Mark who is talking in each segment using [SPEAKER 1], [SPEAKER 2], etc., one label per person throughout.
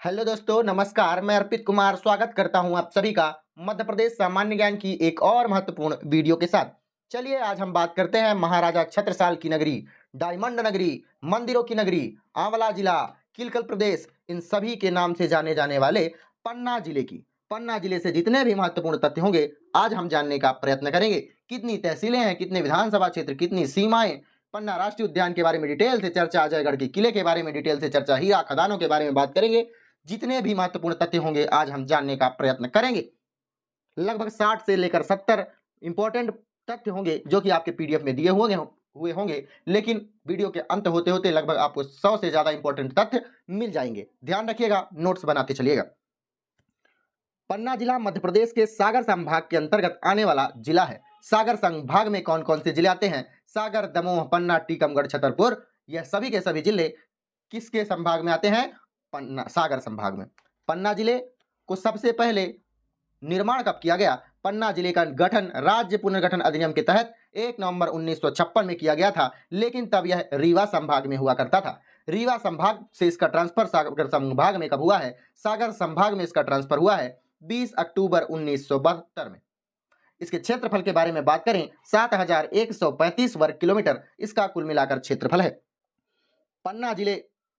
[SPEAKER 1] Hello दोस्तों, नमस्कार। मैं अर्पित कुमार स्वागत करता हूं आप सभी का मध्य प्रदेश सामान्य ज्ञान की एक और महत्वपूर्ण वीडियो के साथ। चलिए आज हम बात करते हैं महाराजा छत्रसाल की नगरी, डायमंड नगरी, मंदिरों की नगरी, आंवला जिला, किलकल प्रदेश, इन सभी के नाम से जाने जाने वाले पन्ना जिले की। पन्ना जिले से जितने भी महत्वपूर्ण तथ्य होंगे आज हम जानने का प्रयत्न करेंगे। कितनी तहसीलें हैं, कितने विधानसभा क्षेत्र, कितनी सीमाएं, पन्ना राष्ट्रीय उद्यान के बारे में डिटेल से चर्चा, अजयगढ़ के किले के बारे में डिटेल से चर्चा, हीरा खदानों के बारे में बात करेंगे। जितने भी महत्वपूर्ण तथ्य होंगे आज हम जानने का प्रयत्न करेंगे। लगभग 60 से लेकर 70 इंपॉर्टेंट तथ्य होंगे जो कि आपके पीडीएफ में दिए हुए होंगे, लेकिन वीडियो के अंत होते होते लगभग आपको 100 से ज्यादा इंपॉर्टेंट तथ्य मिल जाएंगे। ध्यान रखिएगा, नोट्स बनाते चलिएगा। पन्ना जिला मध्य प्रदेश के सागर संभाग के अंतर्गत आने वाला जिला है। सागर संभाग में कौन कौन से जिले आते हैं? सागर, दमोह, पन्ना, टीकमगढ़, छतरपुर, यह सभी के सभी जिले किसके संभाग में आते हैं? पन्ना, सागर संभाग में। पन्ना जिले को सबसे पहले निर्माण कब किया गया? पन्ना जिले का गठन राज्य पुनर्गठन अधिनियम के तहत 1 नवंबर 1956 में किया गया था, लेकिन तब यह रीवा संभाग में हुआ करता था। रीवा संभाग से इसका ट्रांसफर सागर संभाग में कब हुआ है? सागर संभाग में इसका ट्रांसफर हुआ है 20 अक्टूबर 1972 में। इसके क्षेत्रफल के बारे में बात करें, 7135 वर्ग किलोमीटर इसका कुल मिलाकर क्षेत्रफल है। पन्ना जिले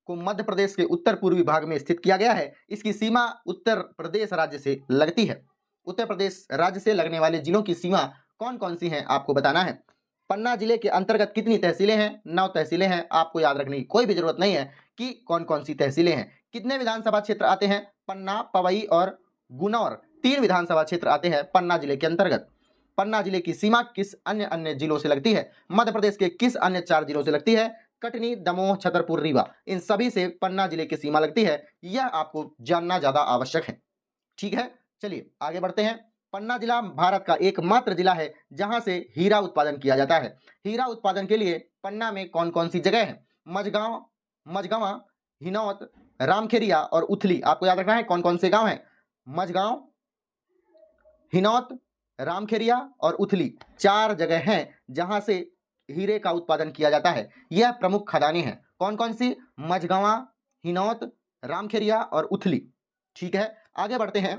[SPEAKER 1] को मध्य प्रदेश के उत्तर पूर्वी भाग में स्थित किया गया है। इसकी सीमा उत्तर प्रदेश राज्य से लगती है। उत्तर प्रदेश राज्य से लगने वाले जिलों की सीमा कौन कौन सी हैं आपको बताना है। पन्ना जिले के अंतर्गत कितनी तहसीलें हैं? 9 तहसीलें हैं। आपको याद रखने की कोई भी जरूरत नहीं है कि कौन कौन सी तहसीलें हैं। कितने विधानसभा क्षेत्र आते हैं? पन्ना, पवई और गुनौर 3 विधानसभा क्षेत्र आते हैं पन्ना जिले के अंतर्गत। पन्ना जिले की सीमा किस अन्य जिलों से लगती है? मध्य प्रदेश के किस अन्य 4 जिलों से लगती है? कटनी, दमोह, छतरपुर, रीवा, इन सभी से पन्ना जिले की सीमा लगती है। यह आपको जानना ज्यादा आवश्यक है। ठीक है, चलिए आगे बढ़ते हैं। पन्ना जिला भारत का एकमात्र जिला है जहां से हीरा उत्पादन किया जाता है। हीरा उत्पादन के लिए पन्ना में कौन कौन सी जगह है? मझगांव, हिनौत, रामखेरिया और उथली। आपको याद रखना है कौन कौन से गांव हैं। मझगांव, हिनौत, रामखेरिया और उथली 4 जगह हैं जहां से हीरे का उत्पादन किया जाता है। यह प्रमुख खदानें हैं। कौन कौन सी? मझगांवा, हिनौत, रामखेरिया और उथली। ठीक है, आगे बढ़ते हैं।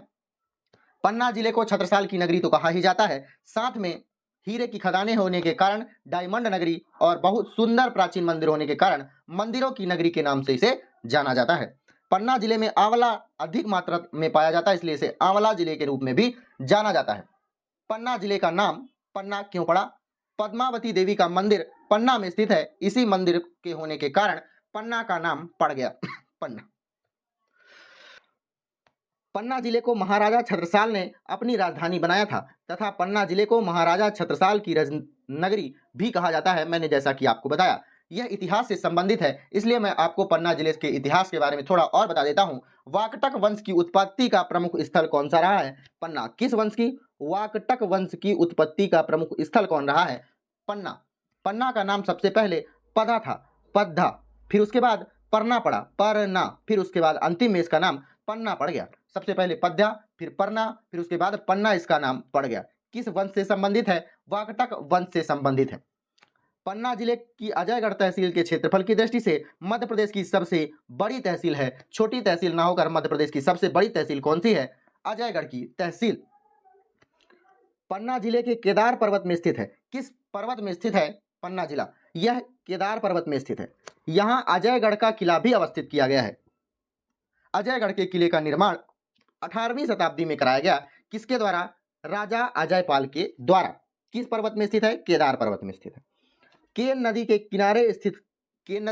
[SPEAKER 1] पन्ना जिले को छत्रसाल की नगरी तो कहा ही जाता है, साथ में हीरे की खदानें होने के कारण डायमंड नगरी और बहुत सुंदर प्राचीन मंदिर होने के कारण मंदिरों की नगरी के नाम से इसे जाना जाता है। पन्ना जिले में आंवला अधिक मात्रा में पाया जाता है, इसलिए इसे आंवला जिले के रूप में भी जाना जाता है। पन्ना जिले का नाम पन्ना क्यों पड़ा? पद्मावती देवी का मंदिर पन्ना में स्थित है। इसी मंदिर के होने के कारण पन्ना का नाम पड़ गया पन्ना। पन्ना जिले को महाराजा छत्रसाल ने अपनी राजधानी बनाया था तथा पन्ना जिले को महाराजा छत्रसाल की नगरी भी कहा जाता है। मैंने जैसा कि आपको बताया, यह इतिहास से संबंधित है, इसलिए मैं आपको पन्ना जिले के इतिहास के बारे में थोड़ा और बता देता हूं। वाकटक वंश की उत्पत्ति का प्रमुख स्थल कौन सा रहा है? पन्ना। किस वंश की? वाकटक वंश की उत्पत्ति का प्रमुख स्थल कौन रहा है? पन्ना। पन्ना का नाम सबसे पहले पदा था, पद्धा, फिर उसके बाद परना पड़ा, परना, फिर उसके बाद अंतिम में इसका नाम पन्ना पड़ गया। सबसे पहले पद्या, फिर परना, फिर उसके बाद पन्ना इसका नाम पड़ गया। किस वंश से संबंधित है? वाकटक वंश से संबंधित है। पन्ना जिले की अजयगढ़ तहसील के क्षेत्रफल की दृष्टि से मध्य प्रदेश की सबसे बड़ी तहसील है। छोटी तहसील ना होकर मध्य प्रदेश की सबसे बड़ी तहसील कौन सी है? अजयगढ़ की तहसील। पन्ना जिले के केदार पर्वत में स्थित है। किस पर्वत में स्थित है पन्ना जिला? यह केदार पर्वत में स्थित है। यहाँ अजयगढ़ का किला भी अवस्थित किया गया है। अजयगढ़ के किले का निर्माण 18वीं शताब्दी में कराया गया। किसके द्वारा? राजा अजयपाल के द्वारा। किस पर्वत में स्थित है? केदार पर्वत में स्थित है। केन नदी के किनारे स्थित केन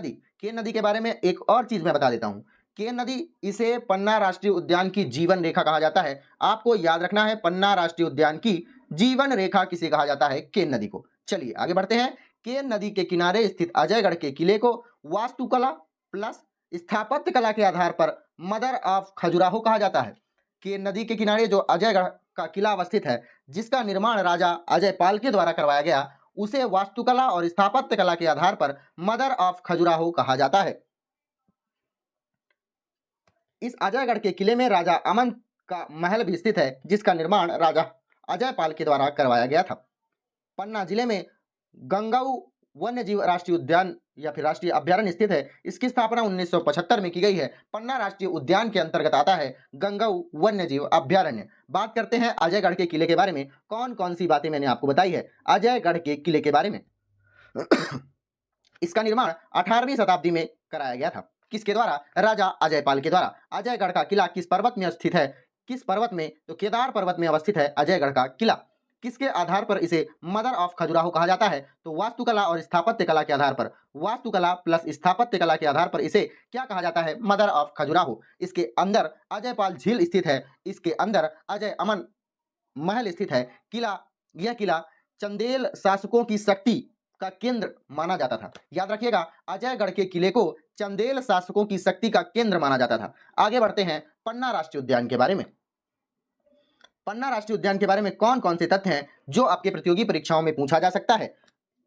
[SPEAKER 1] नदी के बारे में एक और चीज मैं बता देता हूं। केन नदी, इसे पन्ना राष्ट्रीय उद्यान की जीवन रेखा कहा जाता है। आपको याद रखना है, पन्ना राष्ट्रीय उद्यान की जीवन रेखा किसे कहा जाता है? केन नदी को। चलिए आगे बढ़ते हैं। केन नदी के किनारे स्थित अजयगढ़ के किले को वास्तुकला प्लस स्थापत्य कला के आधार पर मदर ऑफ खजुराहो कहा जाता है। केन नदी के किनारे जो अजयगढ़ का किला अवस्थित है, जिसका निर्माण राजा अजयपाल के द्वारा करवाया गया, उसे वास्तुकला और स्थापत्य कला के आधार पर मदर ऑफ खजुराहो कहा जाता है। इस अजयगढ़ के किले में राजा अमन का महल भी स्थित है, जिसका निर्माण राजा अजयपाल के द्वारा करवाया गया था। पन्ना जिले में गंगाऊ वन्य जीव राष्ट्रीय उद्यान या फिर राष्ट्रीय अभ्यारण्य स्थित है, इसकी स्थापना 1975 में की गई है। पन्ना राष्ट्रीय उद्यान के अंतर्गत आता है गंगऊ वन्य जीव अभ्यारण्य। बात करते हैं अजयगढ़ के किले के बारे में। कौन कौन सी बातें मैंने आपको बताई है अजयगढ़ के किले के बारे में। इसका निर्माण 18वीं शताब्दी में कराया गया था। किसके द्वारा? राजा अजयपाल के द्वारा। अजयगढ़ का किला किस पर्वत में स्थित है? किस पर्वत में? तो केदार पर्वत में अवस्थित है अजयगढ़ का किला। किसके आधार पर इसे मदर ऑफ खजुराहो कहा जाता है? तो वास्तुकला और स्थापत्य कला के आधार पर, वास्तुकला प्लस स्थापत्य कला के आधार पर इसे क्या कहा जाता है? Mother of Khajuraho. इसके अंदर अजयपाल झील स्थित है, इसके अंदर अजय अमन महल स्थित है। यह किला चंदेल शासकों की शक्ति का केंद्र माना जाता था। याद रखिएगा, अजयगढ़ के किले को चंदेल शासकों की शक्ति का केंद्र माना जाता था। आगे बढ़ते हैं पन्ना राष्ट्रीय उद्यान के बारे में। पन्ना राष्ट्रीय उद्यान के बारे में कौन कौन से तथ्य हैं जो आपके प्रतियोगी परीक्षाओं में पूछा जा सकता है?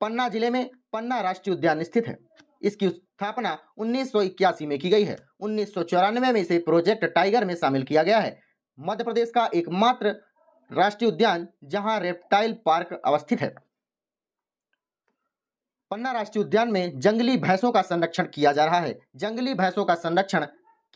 [SPEAKER 1] पन्ना जिले में पन्ना राष्ट्रीय उद्यान स्थित है। इसकी स्थापना 1981 में की गई है। 1994 में इसे प्रोजेक्ट टाइगर में शामिल किया गया है। मध्य प्रदेश का एकमात्र राष्ट्रीय उद्यान जहां रेप्टाइल पार्क अवस्थित है। पन्ना राष्ट्रीय उद्यान में जंगली भैंसों का संरक्षण किया जा रहा है। जंगली भैंसों का संरक्षण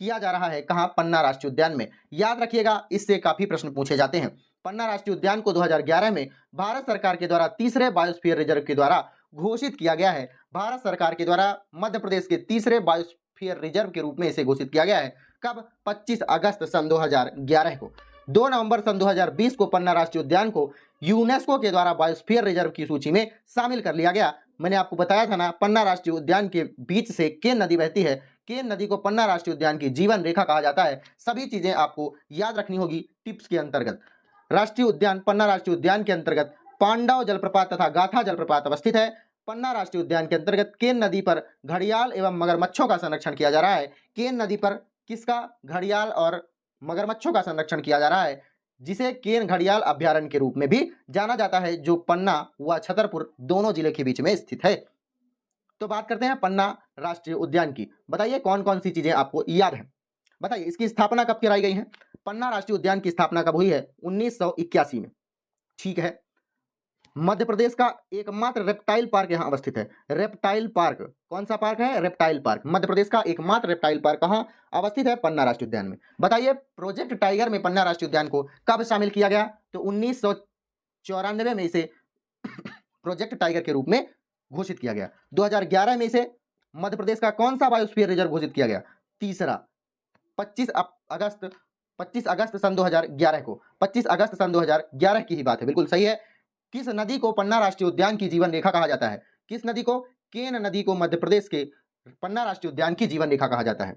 [SPEAKER 1] किया जा रहा है कहां? पन्ना राष्ट्रीय उद्यान में। याद रखिएगा, इससे काफी प्रश्न पूछे जाते हैं। पन्ना राष्ट्रीय उद्यान को 2011 में भारत सरकार के द्वारा तीसरे बायोस्फीयर रिजर्व के द्वारा घोषित किया गया है। भारत सरकार के द्वारा मध्य प्रदेश के तीसरे बायोस्फीयर रिजर्व के रूप में इसे घोषित किया गया है। कब? 25 अगस्त सन 2011 को। 2 नवंबर सन 2020 को पन्ना राष्ट्रीय उद्यान को यूनेस्को के द्वारा बायोस्फीयर रिजर्व की सूची में शामिल कर लिया गया। मैंने आपको बताया था ना, पन्ना राष्ट्रीय उद्यान के बीच से केन नदी बहती है। केन नदी को पन्ना राष्ट्रीय उद्यान की जीवन रेखा कहा जाता है। सभी चीजें आपको याद रखनी होगी टिप्स के अंतर्गत। राष्ट्रीय उद्यान पन्ना राष्ट्रीय उद्यान के अंतर्गत पांडव जलप्रपात तथा गाथा जलप्रपात अवस्थित है। पन्ना राष्ट्रीय उद्यान के अंतर्गत केन नदी पर घड़ियाल एवं मगरमच्छों का संरक्षण किया जा रहा है। केन नदी पर किसका? घड़ियाल और मगरमच्छों का संरक्षण किया जा रहा है, जिसे केन घड़ियाल अभ्यारण्य के रूप में भी जाना जाता है, जो पन्ना व छतरपुर दोनों जिले के बीच में स्थित है। तो बात करते हैं पन्ना राष्ट्रीय उद्यान की। बताइए कौन कौन सी चीजें आपको याद है। बताइए इसकी स्थापना कब कराई गई है? पन्ना राष्ट्रीय उद्यान की स्थापना कब हुई है? 1981 में। ठीक है। मध्य प्रदेश का एकमात्र रेप्टाइल पार्क यहां अवस्थित है। रेप्टाइल पार्क कौन सा पार्क है? Reptile park. मध्य प्रदेश का एकमात्र रेप्टाइल पार्क कहां अवस्थित है? पन्ना राष्ट्रीय उद्यान में। बताइए प्रोजेक्ट टाइगर में पन्ना राष्ट्रीय उद्यान को कब शामिल किया गया? तो 1994 में इसे प्रोजेक्ट टाइगर के रूप में घोषित किया गया। 2011 में इसे मध्य प्रदेश का कौन सा बायोस्फीयर रिजर्व घोषित किया गया? तीसरा। 25 अगस्त सन 2011 को। 25 अगस्त सन 2011 की ही बात है, बिल्कुल सही है। किस नदी को पन्ना राष्ट्रीय उद्यान की जीवन रेखा कहा जाता है? किस नदी को? केन नदी को मध्य प्रदेश के पन्ना राष्ट्रीय उद्यान की जीवन रेखा कहा जाता है।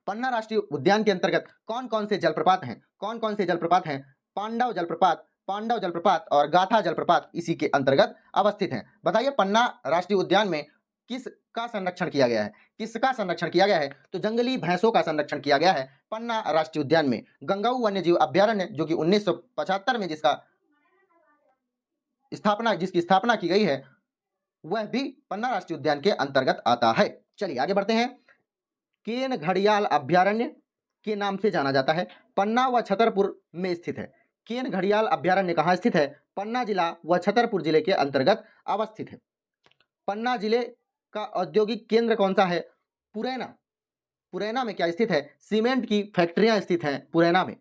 [SPEAKER 1] पन्ना राष्ट्रीय उद्यान के अंतर्गत कौन कौन से जलप्रपात हैं? कौन कौन से जलप्रपात हैं? पांडव जलप्रपात और गाथा जलप्रपात इसी के अंतर्गत अवस्थित हैं। बताइए पन्ना राष्ट्रीय उद्यान में किसका संरक्षण किया गया है? किसका संरक्षण किया गया है? तो जंगली भैंसों का संरक्षण किया गया है पन्ना राष्ट्रीय उद्यान में। गंगऊ वन्य जीव अभ्यारण्य जो कि 1975 में जिसकी स्थापना की गई है, वह भी पन्ना राष्ट्रीय उद्यान के अंतर्गत आता है। चलिए आगे बढ़ते हैं। केन घड़ियाल अभ्यारण्य के नाम से जाना जाता है, पन्ना व छतरपुर में स्थित है। केन घड़ियाल अभ्यारण्य कहाँ स्थित है? पन्ना जिला व छतरपुर जिले के अंतर्गत अवस्थित है। पन्ना जिले का औद्योगिक केंद्र कौन सा है? पुरैना। पुरैना में क्या स्थित है? सीमेंट की फैक्ट्रियां स्थित हैं पुरैना में।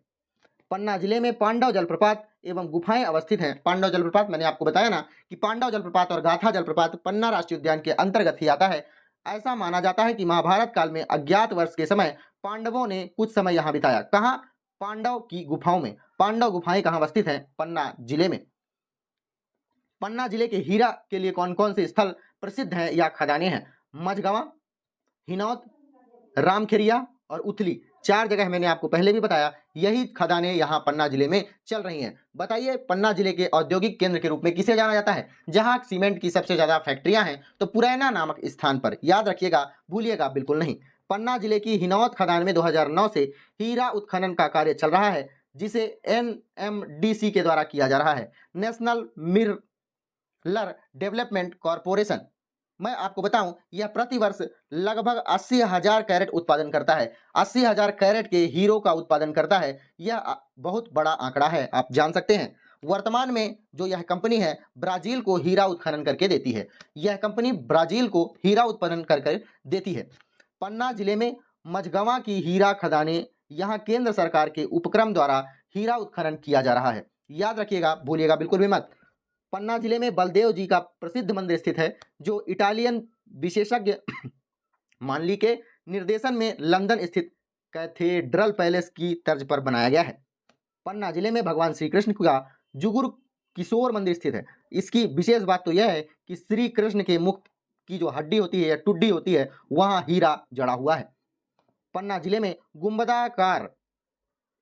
[SPEAKER 1] पन्ना जिले में पांडव जलप्रपात एवं गुफाएं अवस्थित हैं। पांडव जलप्रपात मैंने आपको बताया ना कि पांडव जलप्रपात और गाथा जलप्रपात पन्ना राष्ट्रीय उद्यान के अंतर्गत ही आता है। ऐसा माना जाता है कि महाभारत काल में अज्ञात वर्ष के समय पांडवों ने कुछ समय यहाँ बिताया। कहाँ? पांडव की गुफाओं में। पांडव गुफाएं कहाँ अवस्थित हैं? पन्ना जिले में। पन्ना जिले के हीरा के लिए कौन कौन से स्थल प्रसिद्ध हैं या खदानें हैं? मझगवां, हिनौत, रामखेरिया और उथली। 4 जगह मैंने आपको पहले भी बताया, यही खदानें यहाँ पन्ना जिले में चल रही हैं। बताइए पन्ना जिले के औद्योगिक केंद्र के रूप में किसे जाना जाता है? जहाँ सीमेंट की सबसे ज्यादा फैक्ट्रियां हैं, तो पुरैना नामक स्थान पर। याद रखिएगा, भूलिएगा बिल्कुल नहीं। पन्ना जिले की हिनौत खदान में 2009 से हीरा उत्खनन का कार्य चल रहा है, जिसे NMDC के द्वारा किया जा रहा है, नेशनल मिनरल डेवलपमेंट कॉरपोरेशन। मैं आपको बताऊं, यह प्रतिवर्ष लगभग 80,000 कैरेट उत्पादन करता है। 80,000 कैरेट के हीरो का उत्पादन करता है। यह बहुत बड़ा आंकड़ा है, आप जान सकते हैं। वर्तमान में जो यह कंपनी है ब्राजील को हीरा उत्खनन करके देती है। यह कंपनी ब्राजील को हीरा उत्खनन करके देती है। पन्ना जिले में मझगवां की हीरा खदानें, यहाँ केंद्र सरकार के उपक्रम द्वारा हीरा उत्खनन किया जा रहा है। याद रखिएगा, भूलिएगा बिल्कुल भी मत। पन्ना जिले में बलदेव जी का प्रसिद्ध मंदिर स्थित है, जो इटालियन विशेषज्ञ मानली के निर्देशन में लंदन स्थित कैथेड्रल पैलेस की तर्ज पर बनाया गया है। पन्ना जिले में भगवान श्री कृष्ण का जुगुर किशोर मंदिर स्थित है। इसकी विशेष बात तो यह है कि श्री कृष्ण के मुख की जो हड्डी होती है या टुड्डी होती है, वहां हीरा जड़ा हुआ है। पन्ना जिले में गुंबदाकार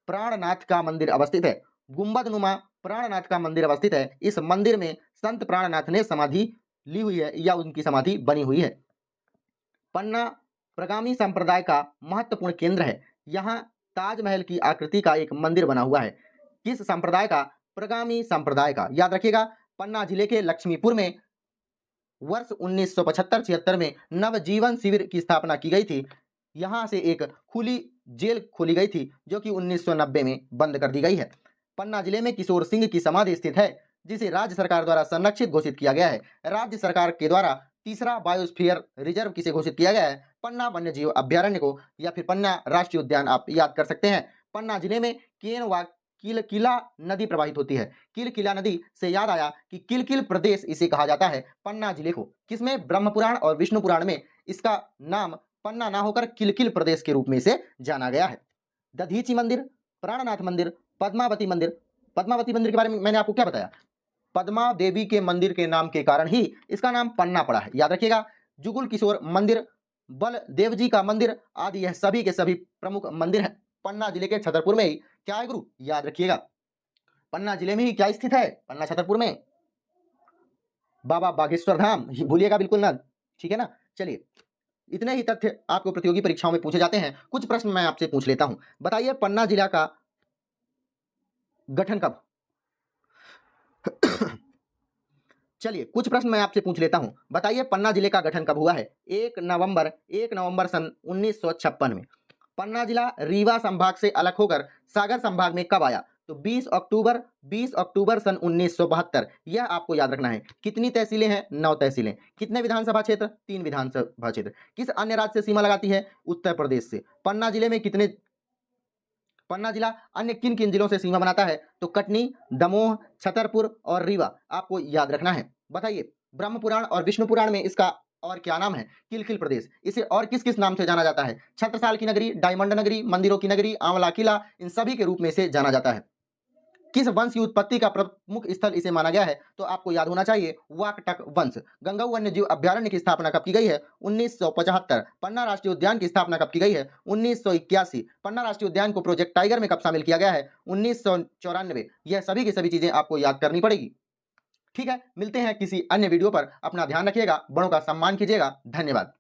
[SPEAKER 1] प्राणनाथ का मंदिर अवस्थित है। गुंबदनुमा प्राणनाथ का मंदिर अवस्थित है। इस मंदिर में संत प्राणनाथ ने समाधि ली हुई है या उनकी समाधि बनी हुई है। पन्ना प्रगामी संप्रदाय का महत्वपूर्ण केंद्र है। यहाँ ताजमहल की आकृति का एक मंदिर बना हुआ है। किस संप्रदाय का? प्रगामी संप्रदाय का। याद रखिएगा। पन्ना जिले के लक्ष्मीपुर में वर्ष 1975-76 में नवजीवन शिविर की स्थापना की गई थी। यहाँ से एक खुली जेल खोली गई थी, जो कि 1990 में बंद कर दी गई है। पन्ना जिले में किशोर सिंह की समाधि स्थित है, जिसे राज्य सरकार द्वारा संरक्षित घोषित किया गया है। राज्य सरकार के द्वारा तीसरा बायोस्फीयर रिजर्व किसे घोषित किया गया है? पन्ना वन्यजीव अभ्यारण्य को, या फिर पन्ना राष्ट्रीय उद्यान आप याद कर सकते हैं। पन्ना जिले में केन व किलकिला नदी प्रवाहित होती है। किलकिला नदी से याद आया कि किलकिल प्रदेश इसे कहा जाता है, पन्ना जिले को। किसमें? ब्रह्म पुराण और विष्णु पुराण में इसका नाम पन्ना ना होकर किलकिल प्रदेश के रूप में इसे जाना गया है। दधीची मंदिर, प्राणनाथ मंदिर, पद्मावती मंदिर। पद्मावती मंदिर के बारे में मैंने आपको क्या बताया? पद्मा देवी के मंदिर के नाम के कारण ही इसका नाम पन्ना पड़ा है। याद रखिएगा। जुगुल किशोर मंदिर, बलदेव जी का मंदिर आदि, यह सभी के सभी प्रमुख मंदिर हैं पन्ना जिले के छतरपुर में ही। क्या है गुरु? याद रखिएगा। पन्ना जिले में ही क्या स्थित है? पन्ना छतरपुर में बाबा बागेश्वर धाम। भूलिएगा बिल्कुल ना, ठीक है ना। चलिए, इतने ही तथ्य आपको प्रतियोगी परीक्षाओं में पूछे जाते हैं। कुछ प्रश्न मैं आपसे पूछ लेता हूं। बताइए पन्ना जिला का गठन कब? चलिए, कुछ प्रश्न मैं आपसे पूछ लेता हूं। बताइए पन्ना जिले का गठन कब हुआ है? 1 नवंबर सन 1956 में। पन्ना जिला रीवा संभाग से अलग होकर सागर संभाग में कब आया? तो 20 अक्टूबर सन 1972। यह आपको याद रखना है। कितनी तहसीलें हैं? 9 तहसीलें। कितने विधानसभा क्षेत्र? 3 विधानसभा क्षेत्र। किस अन्य राज्य से सीमा लगाती है? उत्तर प्रदेश से। पन्ना जिला अन्य किन किन जिलों से सीमा बनाता है? तो कटनी, दमोह, छतरपुर और रीवा आपको याद रखना है। बताइए, ब्रह्म पुराण और विष्णु पुराण में इसका और क्या नाम है? किलकिल प्रदेश। इसे और किस किस नाम से जाना जाता है? छत्रसाल की नगरी, डायमंड नगरी, मंदिरों की नगरी, आंवला किला, इन सभी के रूप में इसे जाना जाता है। किस वंश की उत्पत्ति का प्रमुख स्थल इसे माना गया है? तो आपको याद होना चाहिए वाकटक वंश। गंगऊ वन्यजीव अभ्यारण्य की स्थापना कब की गई है? 1975। पन्ना राष्ट्रीय उद्यान की स्थापना कब की गई है? 1981। पन्ना राष्ट्रीय उद्यान को प्रोजेक्ट टाइगर में कब शामिल किया गया है? 1994। यह सभी की सभी चीजें आपको याद करनी पड़ेगी। ठीक है, मिलते हैं किसी अन्य वीडियो पर। अपना ध्यान रखिएगा, बड़ों का सम्मान कीजिएगा। धन्यवाद।